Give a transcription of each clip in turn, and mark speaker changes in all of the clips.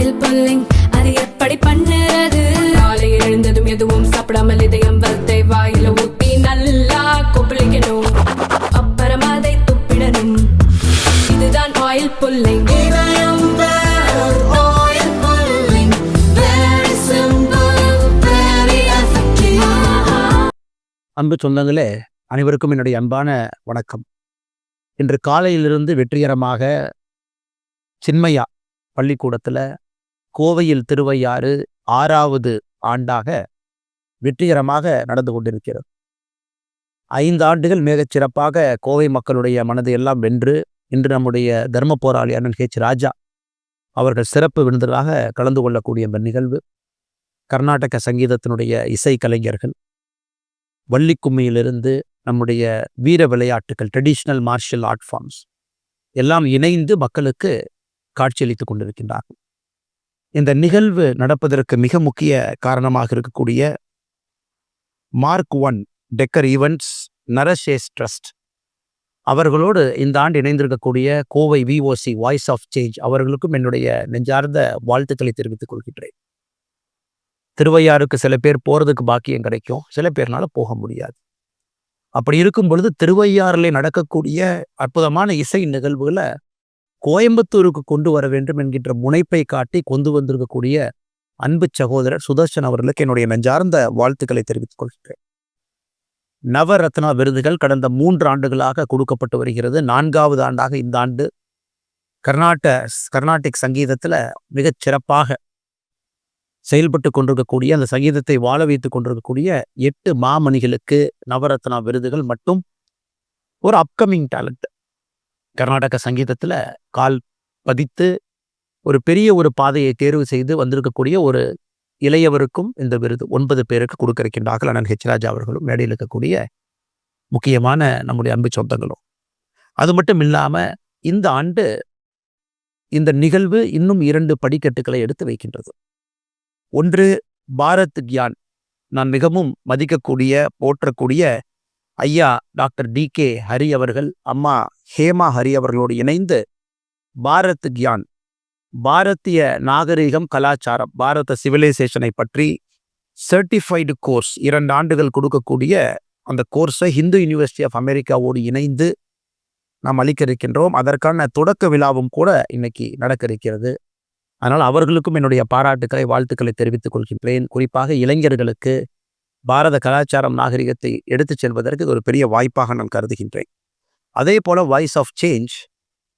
Speaker 1: Oil pulling அது எப்படி பண்ணுறது? காலையில் எழுந்ததும் எதுவும் சாப்பிடாமல் இதயம் வளத்தை வாயில ஊத்தி நல்லா கொப்பளிக்கணும், அப்புறம் அதை துப்பிடணும். இதுதான் ஆயில் புல்லிங்.
Speaker 2: அன்பு சொந்தங்களே, அனைவருக்கும் என்னுடைய அன்பான வணக்கம். இன்று காலையிலிருந்து வெற்றிகரமாக சின்மயா பள்ளிக்கூடத்தில் கோவையில் திருவையாறு 6வது ஆண்டாக வெற்றிகரமாக நடந்து கொண்டிருக்கிறது. 5 ஆண்டுகள் மிகச் சிறப்பாக கோவை மக்களுடைய மனதை எல்லாம் வென்று இன்று நம்முடைய தர்ம போராளி அண்ணன் ஹெச் ராஜா அவர்கள் சிறப்பு விருந்தினராக கலந்து கொள்ளக்கூடிய இந்த நிகழ்வு கர்நாடக சங்கீதத்தினுடைய இசை கலைஞர்கள், வள்ளிக்கும்மியிலிருந்து நம்முடைய வீர விளையாட்டுகள், ட்ரெடிஷ்னல் மார்ஷியல் ஆர்ட் ஃபார்ம்ஸ் எல்லாம் இணைந்து மக்களுக்கு காட்சியளித்து கொண்டிருக்கின்றார்கள். இந்த நிகழ்வு நடப்பதற்கு மிக முக்கிய காரணமாக இருக்கக்கூடிய மார்க் 1 டெக்கர் ஈவெண்ட்ஸ் நரசேஸ் ட்ரஸ்ட் அவர்களோடு இந்த ஆண்டு இணைந்திருக்கக்கூடிய Kovai VOC voice of change அவர்களுக்கும் என்னுடைய நெஞ்சார்ந்த வாழ்த்துக்களை தெரிவித்துக் கொள்கின்றேன். திருவையாறுக்கு சில பேர் போகிறதுக்கு பாக்கியம் கிடைக்கும், சில பேர்னால போக முடியாது. அப்படி இருக்கும் பொழுது திருவையாறிலே நடக்கக்கூடிய அற்புதமான இசை நிகழ்வுகளை கோயம்புத்தூருக்கு கொண்டு வர வேண்டும் என்கின்ற முனைப்பை காட்டி கொண்டு வந்திருக்கக்கூடிய அன்பு சகோதரர் சுதர்ஷன் அவர்களுக்கு என்னுடைய நெஞ்சார்ந்த வாழ்த்துக்களை தெரிவித்துக் கொள்கிறேன். நவரத்னா விருதுகள் கடந்த 3 ஆண்டுகளாக கொடுக்கப்பட்டு வருகிறது. 4வது ஆண்டாக இந்த ஆண்டு கர்நாடிக் சங்கீதத்தில் மிகச் சிறப்பாக செயல்பட்டு கொண்டிருக்கக்கூடிய, அந்த சங்கீதத்தை வாழ வைத்துக் கொண்டிருக்கக்கூடிய 8 மாமணிகளுக்கு நவரத்னா விருதுகள் மட்டும் ஒரு அப்கமிங் டேலண்ட் கர்நாடக சங்கீதத்தில் கால் பதித்து ஒரு பெரிய ஒரு பாதையை தேர்வு செய்து வந்திருக்கக்கூடிய ஒரு இளையவருக்கும் இந்த விருது 9 பேருக்கு கொடுக்க இருக்கின்றார்கள். அண்ணன் ஹெச் ராஜா அவர்களும் மேடையில் இருக்கக்கூடிய முக்கியமான நம்முடைய அன்பு சொந்தங்களும். அது மட்டும் இல்லாமல் இந்த ஆண்டு இந்த நிகழ்வு இன்னும் 2 படிக்கட்டுகளை எடுத்து வைக்கின்றது. ஒன்று, பாரத் கியான், நான் மிகவும் மதிக்கக்கூடிய போற்றக்கூடிய ஐயா டாக்டர் DK ஹரி அவர்கள், அம்மா ஹேமா ஹரி அவர்களோடு இணைந்து பாரத் கியான், பாரதிய நாகரிகம் கலாச்சாரம், பாரத சிவிலைசேஷனை பற்றி சர்டிஃபைடு கோர்ஸ் 2 ஆண்டுகள் கொடுக்கக்கூடிய அந்த கோர்ஸை ஹிந்து யூனிவர்சிட்டி ஆஃப் அமெரிக்காவோடு இணைந்து நாம் அளிக்க இருக்கின்றோம். அதற்கான தொடக்க விழாவும் கூட இன்னைக்கு நடக்க இருக்கிறது. அதனால் அவர்களுக்கும் என்னுடைய பாராட்டுக்களை, வாழ்த்துக்களை தெரிவித்துக் கொள்கின்றேன். குறிப்பாக இளைஞர்களுக்கு பாரத கலாச்சாரம் நாகரிகத்தை எடுத்துச் செல்வதற்கு இது ஒரு பெரிய வாய்ப்பாக நான் கருதுகின்றேன். அதே போல voice of change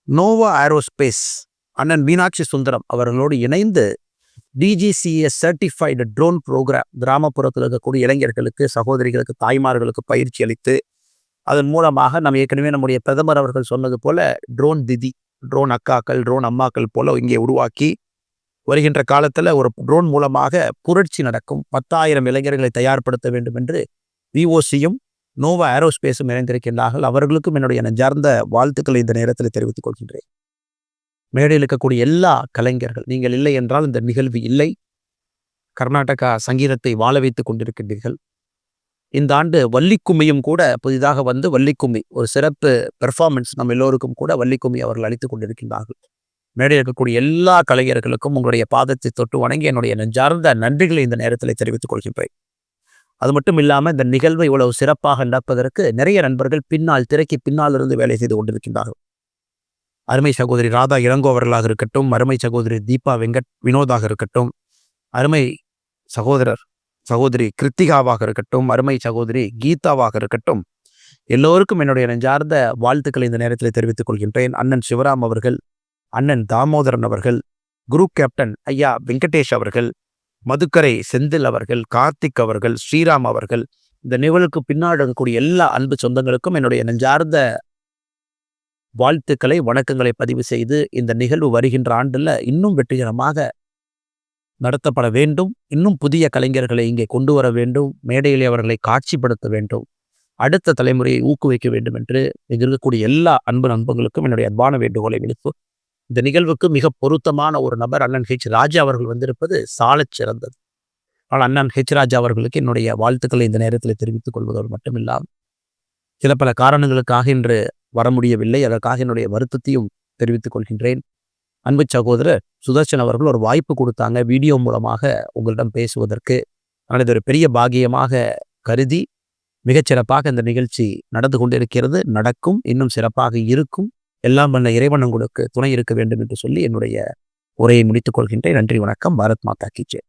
Speaker 2: Nova aerospace அண்ணன் மீனாட்சி சுந்தரம் அவர்களோடு இணைந்து DGCA சர்டிஃபைடு ட்ரோன் ப்ரோக்ராம் கிராமப்புறத்தில் இருக்கக்கூடிய இளைஞர்களுக்கு, சகோதரிகளுக்கு, தாய்மார்களுக்கு பயிற்சி அளித்து அதன் மூலமாக நம்ம ஏற்கனவே நம்முடைய பிரதமர் அவர்கள் சொன்னது போல ட்ரோன் திதி, ட்ரோன் அக்காக்கள், ட்ரோன் அம்மாக்கள் போல இங்கே உருவாக்கி வருகின்ற காலத்தில் ஒரு ட்ரோன் மூலமாக புரட்சி நடக்கும். 10,000 இளைஞர்களை தயார்படுத்த வேண்டும் என்று VOCயும் நோவா ஏரோஸ்பேஸும் இணைந்திருக்கின்றார்கள். அவர்களுக்கும் என்னுடைய நெஞ்சார்ந்த வாழ்த்துக்களை இந்த நேரத்தில் தெரிவித்துக் கொள்கின்றேன். மேடையில் இருக்கக்கூடிய எல்லா கலைஞர்கள், நீங்கள் இல்லை என்றால் இந்த நிகழ்வு இல்லை. கர்நாடகா சங்கீதத்தை வாழ வைத்துக் கொண்டிருக்கின்றீர்கள். இந்த ஆண்டு வள்ளிக்கும்மியும் கூட புதிதாக வந்து வள்ளிக்கும்மி ஒரு சிறப்பு பெர்ஃபார்மன்ஸ் நம்ம எல்லோருக்கும் கூட வள்ளிக்கும்மி அவர்கள் அளித்துக் கொண்டிருக்கின்றார்கள். மேடையில் இருக்கக்கூடிய எல்லா கலைஞர்களுக்கும் உங்களுடைய பாதத்தை தொட்டு வணங்கி என்னுடைய நெஞ்சார்ந்த நன்றிகளை இந்த நேரத்தில் தெரிவித்துக் கொள்கின்றேன். அது மட்டும் இல்லாமல் இந்த நிகழ்வை இவ்வளவு சிறப்பாக நடப்பதற்கு நிறைய நண்பர்கள் பின்னால், திரைக்கு பின்னால் இருந்து வேலை செய்து கொண்டிருக்கின்றார்கள். அருமை சகோதரி ராதா இளங்கோ அவர்களாக இருக்கட்டும், அருமை சகோதரி தீபா வினோதாக இருக்கட்டும், அருமை சகோதரி கிருத்திகாவாக இருக்கட்டும், அருமை சகோதரி கீதாவாக இருக்கட்டும், எல்லோருக்கும் என்னுடைய நெஞ்சார்ந்த வாழ்த்துக்களை இந்த நேரத்தில் தெரிவித்துக் கொள்கின்றேன். அண்ணன் சிவராம் அவர்கள், அண்ணன் தாமோதரன் அவர்கள், குரூப் கேப்டன் ஐயா வெங்கடேஷ் அவர்கள், மதுக்கரை செந்தில் அவர்கள், கார்த்திக் அவர்கள், ஸ்ரீராம் அவர்கள், இந்த நிகழ்வுக்கு பின்னாடி இருக்கக்கூடிய எல்லா அன்பு சொந்தங்களுக்கும் என்னுடைய நெஞ்சார்ந்த வாழ்த்துக்களை, வணக்கங்களை பதிவு செய்து இந்த நிகழ்வு வருகின்ற ஆண்டில் இன்னும் வெற்றிகரமாக நடத்தப்பட வேண்டும். இன்னும் புதிய கலைஞர்களை இங்கே கொண்டு வர வேண்டும். மேடையிலே அவர்களை காட்சிப்படுத்த வேண்டும். அடுத்த தலைமுறையை ஊக்குவிக்க வேண்டும் என்று இங்கு இருக்கக்கூடிய எல்லா அன்பு நண்பர்களுக்கும் என்னுடைய அன்பான வேண்டுகோளை விடுப்பு. இந்த நிகழ்வுக்கு மிக பொருத்தமான ஒரு நபர் அண்ணன் ஹெச் ராஜா அவர்கள் வந்திருப்பது சாலச் சிறந்தது. ஆனால் அண்ணன் ஹெச் ராஜா அவர்களுக்கு என்னுடைய வாழ்த்துக்களை இந்த நேரத்தில் தெரிவித்துக் கொள்வதோடு மட்டுமில்லாமல் சில பல காரணங்களுக்காக இன்று வர முடியவில்லை. அதற்காக என்னுடைய வருத்தத்தையும் தெரிவித்துக் கொள்கின்றேன். அன்பு சகோதரர் சுதர்சன் அவர்கள் ஒரு வாய்ப்பு கொடுத்தாங்க வீடியோ மூலமாக உங்களிடம் பேசுவதற்கு. ஆனால் இது ஒரு பெரிய பாக்கியமாக கருதி மிகச்சிறப்பாக இந்த நிகழ்ச்சி நடந்து கொண்டிருக்கிறது, நடக்கும், இன்னும் சிறப்பாக இருக்கும். எல்லாம் வல்ல இறைவன் உங்களுக்கு துணை இருக்க வேண்டும் என்று சொல்லி என்னுடைய உரையை முடித்துக் கொள்கின்றேன். நன்றி, வணக்கம். பாரத் மாதா கி ஜெய்.